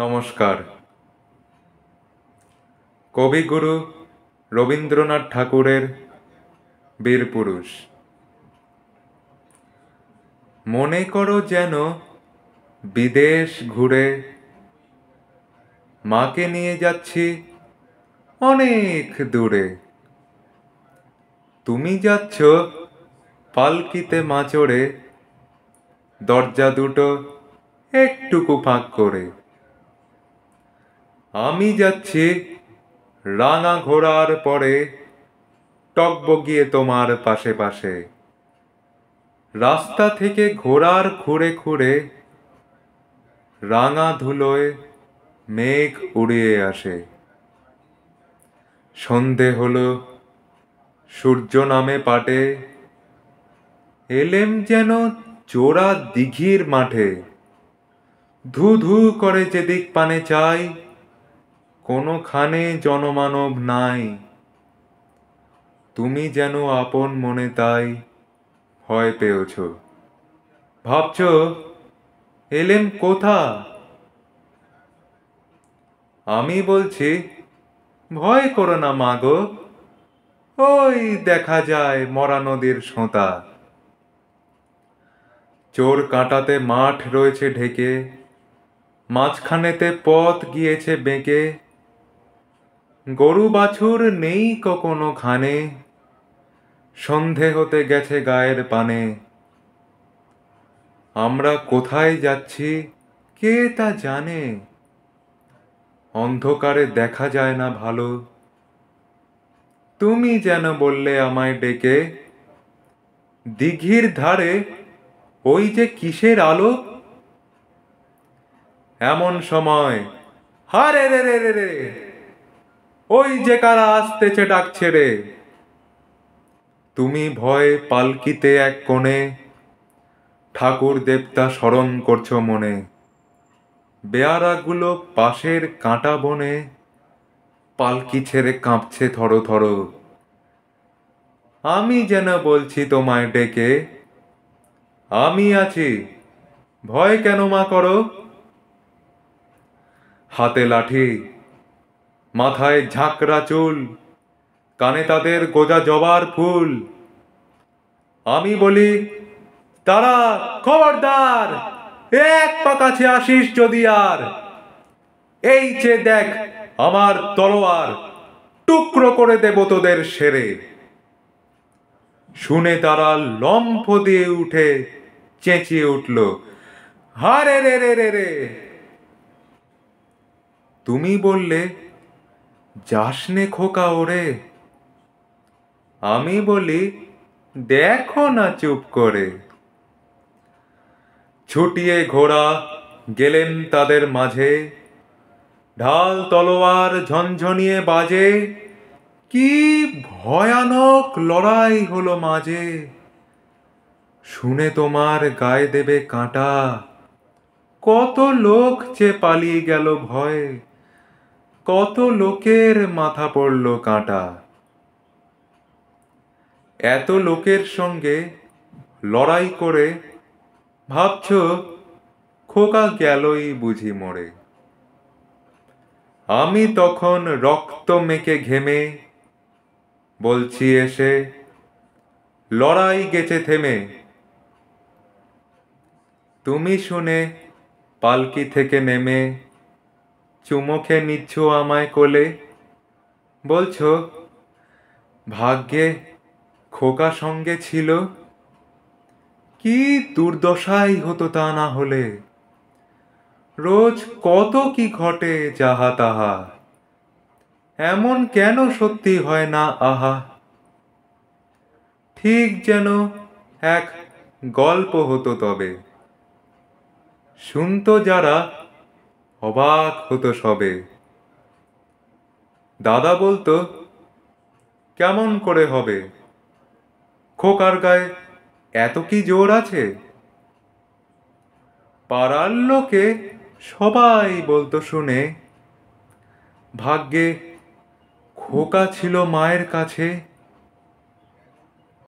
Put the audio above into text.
নমস্কার। কবিগুরু রবীন্দ্রনাথ ঠাকুরের বীরপুরুষ। মনে করো যেন বিদেশ ঘুরে মাকে নিয়ে যাচ্ছি অনেক দূরে। তুমি যাচ্ছ পালকিতে মা চড়ে, দরজা দুটো একটুকু ফাঁক করে। আমি যাচ্ছি রাঙা ঘোড়ার পরে, টগবগিয়ে তোমার পাশে পাশে। রাস্তা থেকে ঘোড়ার খুঁড়ে খুঁড়ে রাঙা ধুলোয় মেঘ উড়িয়ে আসে। সন্ধে হলো, সূর্য নামে পাটে, এলেম যেন চোরা দিঘির মাঠে। ধু ধু করে যেদিক পানে চাই, কোনোখানে জনমানব নাই। তুমি যেন আপন মনে তাই ভয় পেয়েছ, ভাবছ এলেম কোথা। আমি বলছি, ভয় করো না মা গো, ওই দেখা যায় মরা নদীর সোঁতা। চোর কাঁটাতে মাঠ রয়েছে ঢেকে, মাঝখানেতে পথ গিয়েছে বেঁকে। গরু বাছুর নেই কোনো খানে, সন্ধে হতে গেছে গায়ের পানে। আমরা কোথায় যাচ্ছি কে তা জানে, অন্ধকারে দেখা যায় না ভালো। তুমি যেন বললে আমায় ডেকে, দিঘির ধারে ওই যে কিসের আলো। এমন সময় হারে রে রে রে রে, ওই যে কারা আসতেছে ডাকছে রে। তুমি ভয়ে পালকিতে এক কোণে, ঠাকুর দেবতা স্মরণ করছো মনে। বেয়ারাগুলো পাশের কাঁটা বনে, পালকি ছেড়ে কাঁপছে থরো থরো। আমি যেন বলছি তোমায় ডেকে, আমি আছি, ভয় কেন মা করো। হাতে লাঠি, মাথায় ঝাঁকড়া চুল, কানে তাদের গোজা জবার ফুল। আমি বলি, তারা খবরদার, এক পা কাছে আসিস যদি আর। এই যে দেখ আমার তলোয়ার, টুকরো করে দেব তোদের সেরে। শুনে তারা লম্ফ দিয়ে উঠে চেঁচিয়ে উঠল, হারে রে রে রে রে। তুমি বললে, যাসনে খোকা ওরে। আমি বলি, দেখো না চুপ করে। ছুটিয়ে ঘোড়া গেলেন তাদের মাঝে, ঢাল তলোয়ার ঝনঝনিয়ে বাজে। কি ভয়ানক লড়াই হলো মাঝে, শুনে তোমার গায়ে দেবে কাঁটা। কত লোক যে পালিয়ে গেল ভয়ে, কত লোকের মাথা পড়ল কাঁটা। এত লোকের সঙ্গে লড়াই করে ভাবছ খোকা গেলই বুঝি মরে। আমি তখন রক্ত মেখে ঘেমে বলছি এসে, লড়াই গেছে থেমে। তুমি শুনে পালকি থেকে নেমে চুমো খেয়ে নিচ্ছ আমায় কোলে। বলছো, ভাগ্যে খোকা সঙ্গে ছিল, কি দুর্দশাই হতো তা না হলে। রোজ কত কি ঘটে যাহা তাহা, এমন কেন সত্যি হয় না আহা। ঠিক যেন এক গল্প হতো তবে, শুনতো যারা অবাক হতো সবে। দাদা বলতো, কেমন করে হবে, খোকার গায়ে এত কি জোর আছে। পাড়ার লোকে সবাই বলতো শুনে, ভাগ্যে খোকা ছিল মায়ের কাছে।